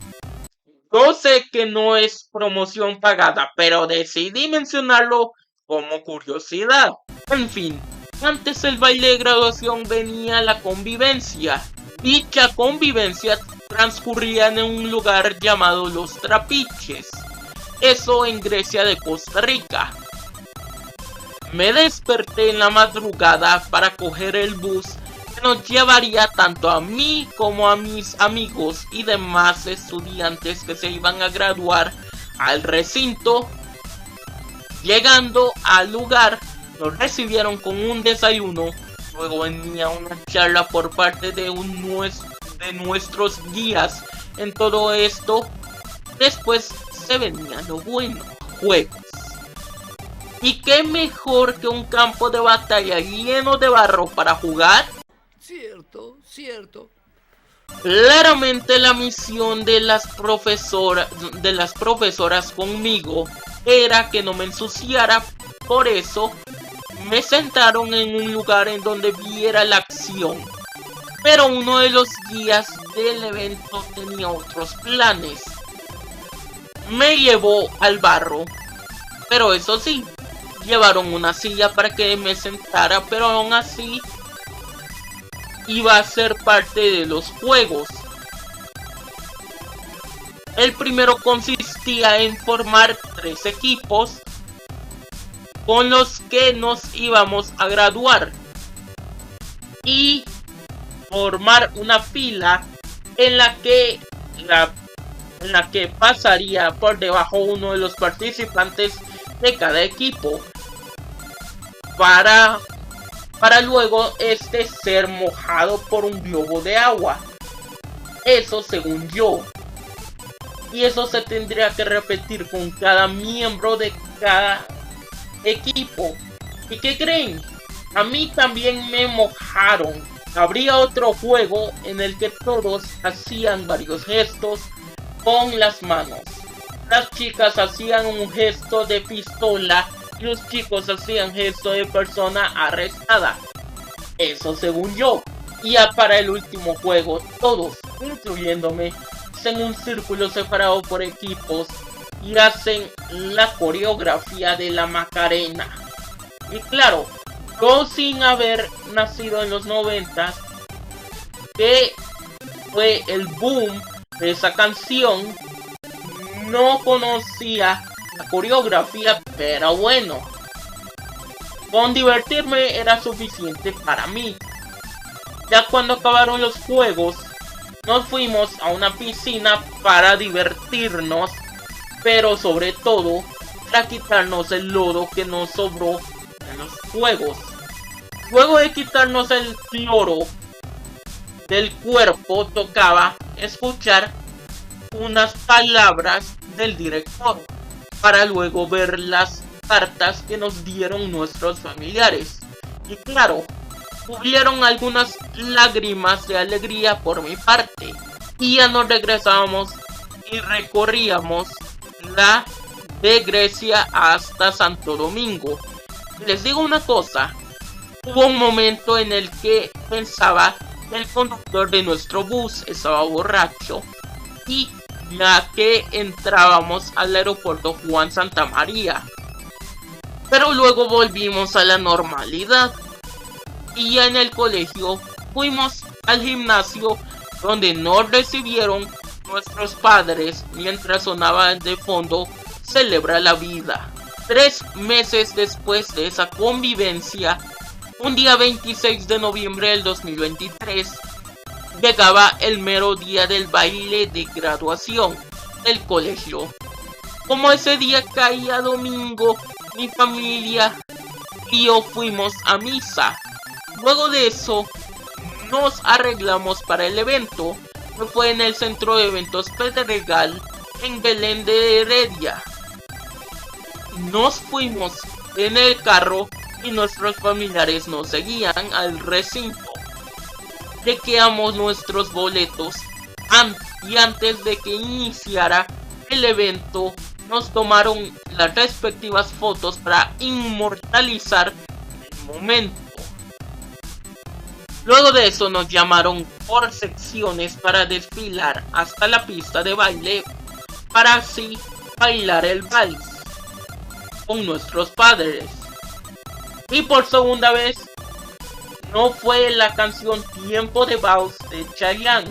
[SPEAKER 1] Yo sé que no es promoción pagada, pero decidí mencionarlo como curiosidad. En fin, antes del baile de graduación venía la convivencia. Dicha convivencia transcurría en un lugar llamado Los Trapiches, eso en Grecia de Costa Rica. Me desperté en la madrugada para coger el bus que nos llevaría tanto a mí como a mis amigos y demás estudiantes que se iban a graduar al recinto. Llegando al lugar, nos recibieron con un desayuno. Luego venía una charla por parte de nuestros guías en todo esto. Después se venía lo bueno: juegos. ¿Y qué mejor que un campo de batalla lleno de barro para jugar?
[SPEAKER 6] Cierto, cierto.
[SPEAKER 1] Claramente la misión de las profesoras conmigo era que no me ensuciara. Por eso me sentaron en un lugar en donde viera la acción. Pero uno de los guías del evento tenía otros planes. Me llevó al barro, pero eso sí, llevaron una silla para que me sentara, pero aún así iba a ser parte de los juegos. El primero consistía en formar 3 equipos con los que nos íbamos a graduar y formar una fila en la que pasaría por debajo uno de los participantes de cada equipo para luego ser mojado por un globo de agua. Eso según yo. Y eso se tendría que repetir con cada miembro de cada equipo. ¿Y qué creen? A mí también me mojaron. Habría otro juego en el que todos hacían varios gestos con las manos. Las chicas hacían un gesto de pistola y los chicos hacían gesto de persona arrestada. Eso según yo. Y ya para el último juego, todos, incluyéndome, en un círculo separado por equipos y hacen la coreografía de la Macarena. Y claro, yo sin haber nacido en los 90, que fue el boom de esa canción, no conocía la coreografía, pero bueno, con divertirme era suficiente para mí. Ya cuando acabaron los juegos, nos fuimos a una piscina para divertirnos, pero sobre todo para quitarnos el lodo que nos sobró en los juegos. Luego de quitarnos el cloro del cuerpo, tocaba escuchar unas palabras del director para luego ver las cartas que nos dieron nuestros familiares. Y claro, hubieron algunas lágrimas de alegría por mi parte, y ya nos regresábamos y recorríamos la de Grecia hasta Santo Domingo. Les digo una cosa, hubo un momento en el que pensaba que el conductor de nuestro bus estaba borracho, y ya que entrábamos al aeropuerto Juan Santamaría, pero luego volvimos a la normalidad. Y ya en el colegio fuimos al gimnasio donde nos recibieron nuestros padres mientras sonaba de fondo Celebra la Vida. 3 meses después de esa convivencia, un día 26 de noviembre del 2023, llegaba el mero día del baile de graduación del colegio. Como ese día caía domingo, mi familia y yo fuimos a misa. Luego de eso, nos arreglamos para el evento, que fue en el Centro de Eventos Pedregal, en Belén de Heredia. Nos fuimos en el carro y nuestros familiares nos seguían al recinto. Chequeamos nuestros boletos y antes de que iniciara el evento, nos tomaron las respectivas fotos para inmortalizar el momento. Luego de eso nos llamaron por secciones para desfilar hasta la pista de baile para así bailar el vals con nuestros padres. Y por segunda vez no fue la canción Tiempo de Vals de Chayanne,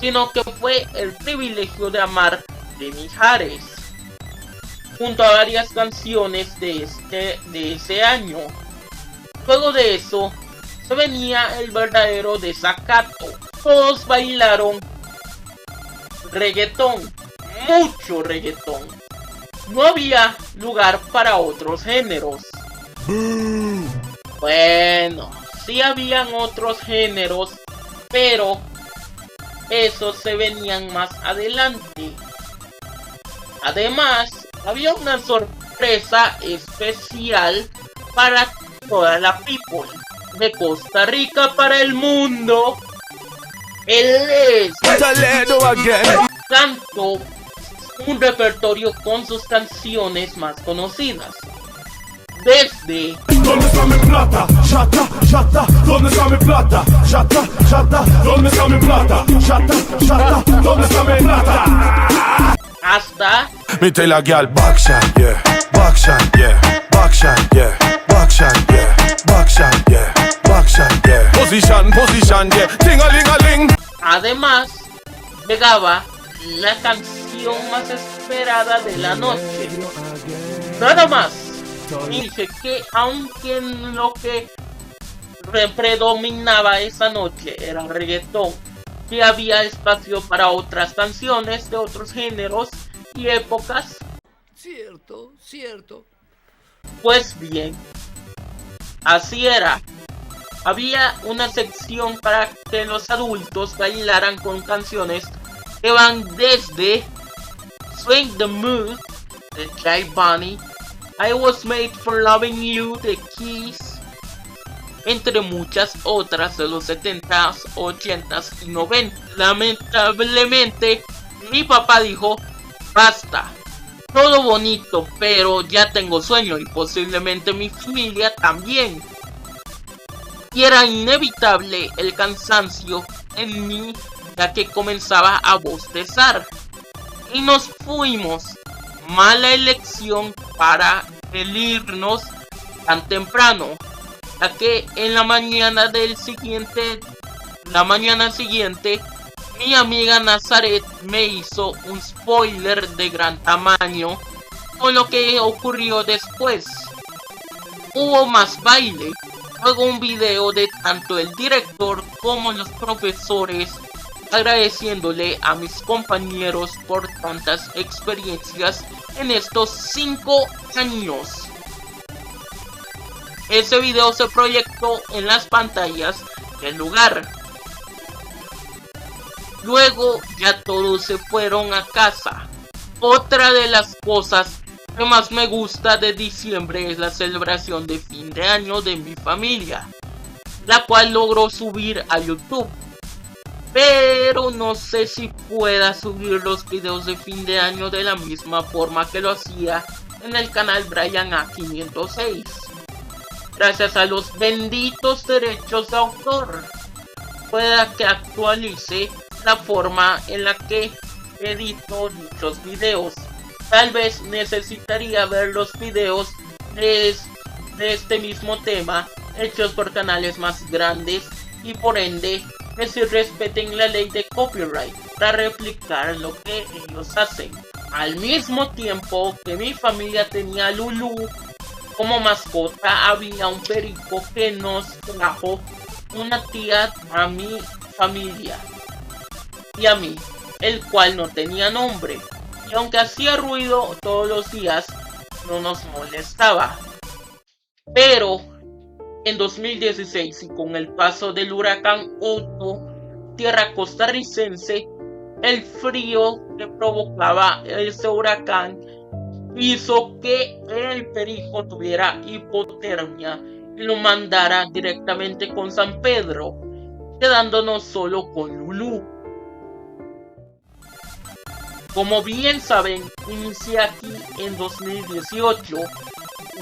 [SPEAKER 1] sino que fue El Privilegio de Amar de Mijares, junto a varias canciones de ese año. Luego de eso se venía el verdadero desacato. Todos bailaron reggaetón, mucho reggaetón. No había lugar para otros géneros. Bueno, sí habían otros géneros, pero esos se venían más adelante. Además, había una sorpresa especial para toda la people de Costa Rica para el mundo. Él es cantó un repertorio con sus canciones más conocidas. desde
[SPEAKER 7] ¿Dónde está mi plata? Chata, chata, ¿dónde está mi plata? Chata, chata, ¿dónde está mi plata? Chata, chata, ¿dónde está mi plata?
[SPEAKER 1] hasta
[SPEAKER 7] Me tell a girl backshot, yeah, backshot, yeah, backshot, yeah, backshot, yeah, backshot, yeah, backshot, yeah. Position, position, yeah, ting-a-ling-a-ling.
[SPEAKER 1] además llegaba la canción más esperada de la noche. Nada más. Dije que aunque lo que predominaba esa noche era reggaetón, que había espacio para otras canciones de otros géneros y épocas.
[SPEAKER 6] Cierto, cierto.
[SPEAKER 1] Pues bien, así era. Había una sección para que los adultos bailaran con canciones que van desde Swing the Mood de J Bunny, I Was Made for Loving You de Kiss, entre muchas otras de los 70s, 80s y 90s. Lamentablemente, mi papá dijo, basta, todo bonito, pero ya tengo sueño y posiblemente mi familia también. Y era inevitable el cansancio en mí, ya que comenzaba a bostezar. Y nos fuimos. Mala elección para el irnos tan temprano, ya que en la mañana siguiente, mi amiga Nazaret me hizo un spoiler de gran tamaño con lo que ocurrió después. Hubo más baile, luego un video de tanto el director como los profesores agradeciéndole a mis compañeros por tantas experiencias en estos 5 años. Ese video se proyectó en las pantallas del lugar. Luego ya todos se fueron a casa. Otra de las cosas que más me gusta de diciembre es la celebración de fin de año de mi familia, la cual logró subir a YouTube. Pero no sé si pueda subir los videos de fin de año de la misma forma que lo hacía en el canal Brian A506. Gracias a los benditos derechos de autor. Pueda que actualice la forma en la que edito dichos videos. Tal vez necesitaría ver los videos de este mismo tema hechos por canales más grandes y por ende que se respeten la ley de copyright para replicar lo que ellos hacen. Al mismo tiempo que mi familia tenía a Lulu como mascota, había un perico que nos trajo una tía a mi familia y a mí, el cual no tenía nombre, y aunque hacía ruido todos los días, no nos molestaba. Pero en 2016 y con el paso del huracán Otto, tierra costarricense, el frío que provocaba ese huracán hizo que el perico tuviera hipotermia y lo mandara directamente con San Pedro, quedándonos solo con Lulu. Como bien saben, inicié aquí en 2018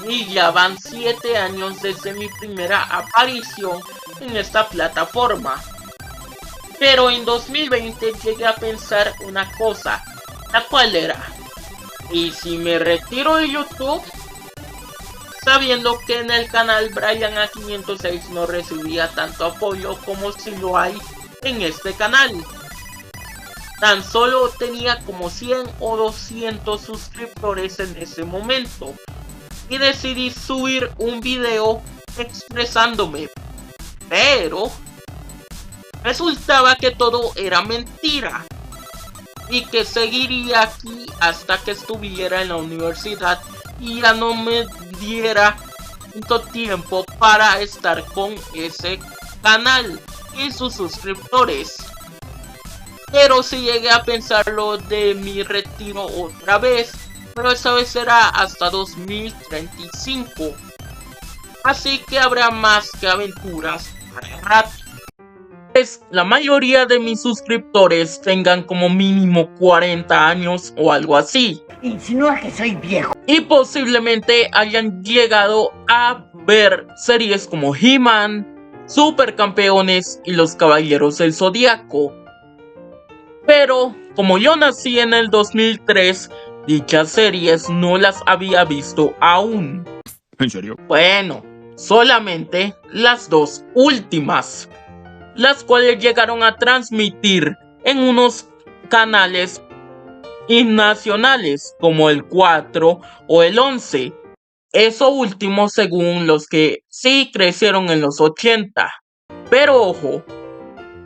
[SPEAKER 1] y ya van 7 años desde mi primera aparición en esta plataforma. Pero en 2020 llegué a pensar una cosa, la cual era: ¿y si me retiro de YouTube? Sabiendo que en el canal Brian A506 no recibía tanto apoyo como si lo hay en este canal. Tan solo tenía como 100 o 200 suscriptores en ese momento. Y decidí subir un video expresándome. Pero resultaba que todo era mentira. Y que seguiría aquí hasta que estuviera en la universidad y ya no me diera tanto tiempo para estar con ese canal y sus suscriptores. Pero si llegué a pensarlo de mi retiro otra vez, pero esta vez será hasta 2035. Así que habrá más que aventuras para rato. pues la mayoría de mis suscriptores tengan como mínimo 40 años o algo así.
[SPEAKER 8] Insinúa que soy viejo.
[SPEAKER 1] Y posiblemente hayan llegado a ver series como He-Man, Supercampeones y Los Caballeros del Zodiaco. Pero como yo nací en el 2003, dichas series no las había visto aún.
[SPEAKER 2] ¿En serio?
[SPEAKER 1] Bueno, solamente las dos últimas, las cuales llegaron a transmitir en unos canales nacionales como el 4 o el 11. Eso último según los que sí crecieron en los 80. Pero ojo,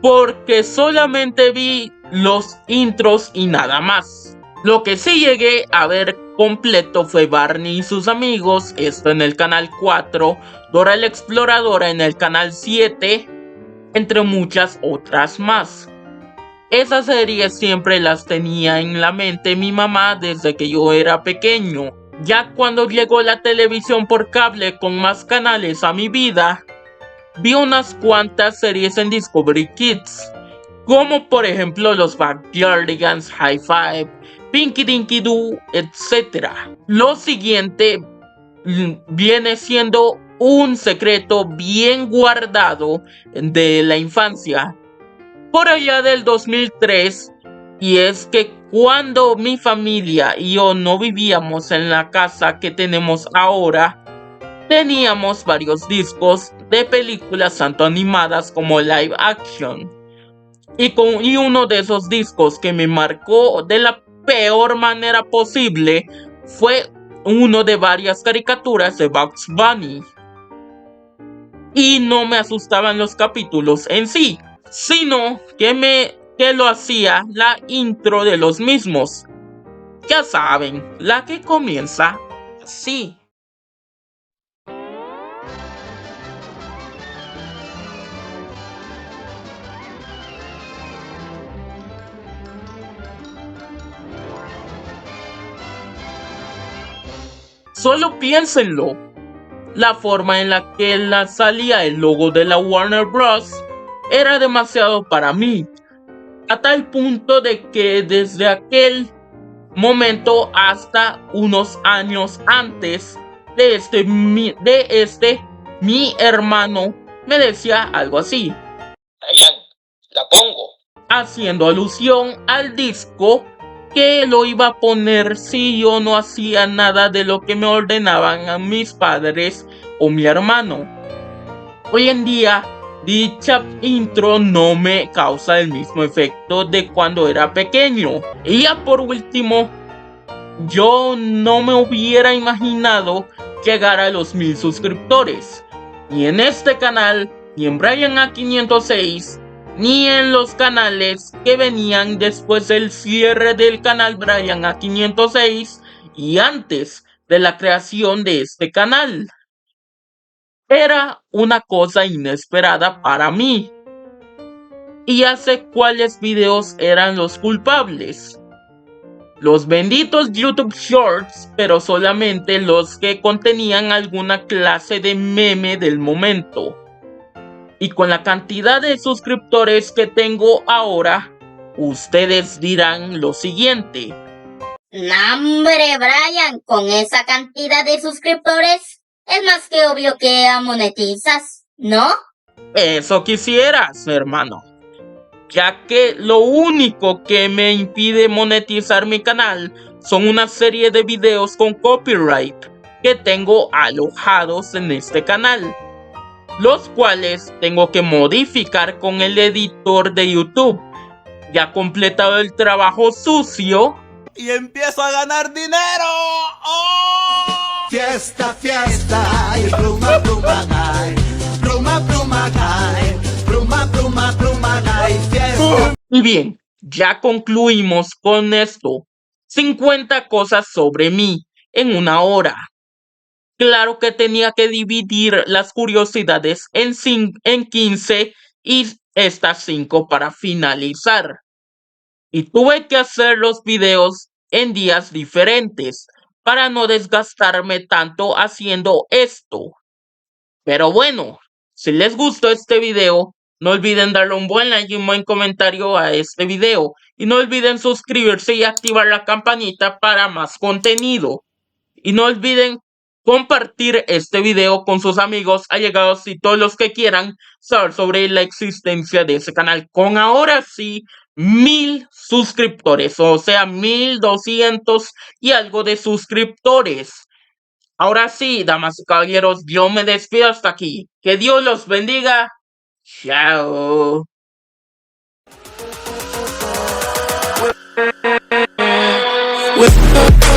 [SPEAKER 1] porque solamente vi los intros y nada más. Lo que sí llegué a ver completo fue Barney y sus amigos, esto en el canal 4, Dora la Exploradora en el canal 7, entre muchas otras más. Esas series siempre las tenía en la mente mi mamá desde que yo era pequeño. Ya cuando llegó la televisión por cable con más canales a mi vida, vi unas cuantas series en Discovery Kids, como por ejemplo los Backyardigans, High Five, Pinky Dinky Doo, etc. Lo siguiente viene siendo un secreto bien guardado de la infancia, por allá del 2003, y es que cuando mi familia y yo no vivíamos en la casa que tenemos ahora, teníamos varios discos de películas tanto animadas como live action. Y uno de esos discos que me marcó de la peor manera posible fue uno de varias caricaturas de Bugs Bunny. Y no me asustaban los capítulos en sí, sino que lo hacía la intro de los mismos. Ya saben, la que comienza así. Solo piénsenlo. La forma en la que salía el logo de la Warner Bros. Era demasiado para mí, a tal punto de que desde aquel momento hasta unos años antes de mi hermano me decía algo así: Ryan, la pongo, haciendo alusión al disco que lo iba a poner si yo no hacía nada de lo que me ordenaban a mis padres o mi hermano. Hoy en día, dicha intro no me causa el mismo efecto de cuando era pequeño. Y ya por último, yo no me hubiera imaginado llegar a los 1000 suscriptores. Ni en este canal, ni en Brian A506, ni en los canales que venían después del cierre del canal Brian A506 y antes de la creación de este canal. Era una cosa inesperada para mí. Y ya sé cuáles videos eran los culpables. Los benditos YouTube Shorts, pero solamente los que contenían alguna clase de meme del momento. Y con la cantidad de suscriptores que tengo ahora, ustedes dirán lo siguiente:
[SPEAKER 3] ¡Nambre, Brian! Con esa cantidad de suscriptores, es más que obvio que monetizas, ¿no?
[SPEAKER 1] Eso quisieras, hermano. Ya que lo único que me impide monetizar mi canal son una serie de videos con copyright que tengo alojados en este canal, los cuales tengo que modificar con el editor de YouTube. Ya completado el trabajo sucio,
[SPEAKER 9] y empiezo a ganar dinero. ¡Oh!
[SPEAKER 10] Fiesta, fiesta, y pluma, pluma, night. Pluma, pluma, night. Pluma, pluma, pluma, night. Fiesta.
[SPEAKER 1] Y bien, ya concluimos con esto. 50 cosas sobre mí en una hora. Claro que tenía que dividir las curiosidades en 15 y estas 5 para finalizar. Y tuve que hacer los videos en días diferentes para no desgastarme tanto haciendo esto. Pero bueno, si les gustó este video, No olviden darle un buen like y un buen comentario a este video. Y no olviden suscribirse y activar la campanita para más contenido. Y no olviden compartir este video con sus amigos, allegados y todos los que quieran saber sobre la existencia de ese canal. Con ahora sí 1000 suscriptores, o sea 1200 y algo de suscriptores. Ahora sí, damas y caballeros, yo me despido hasta aquí. Que Dios los bendiga. Chao.
[SPEAKER 7] With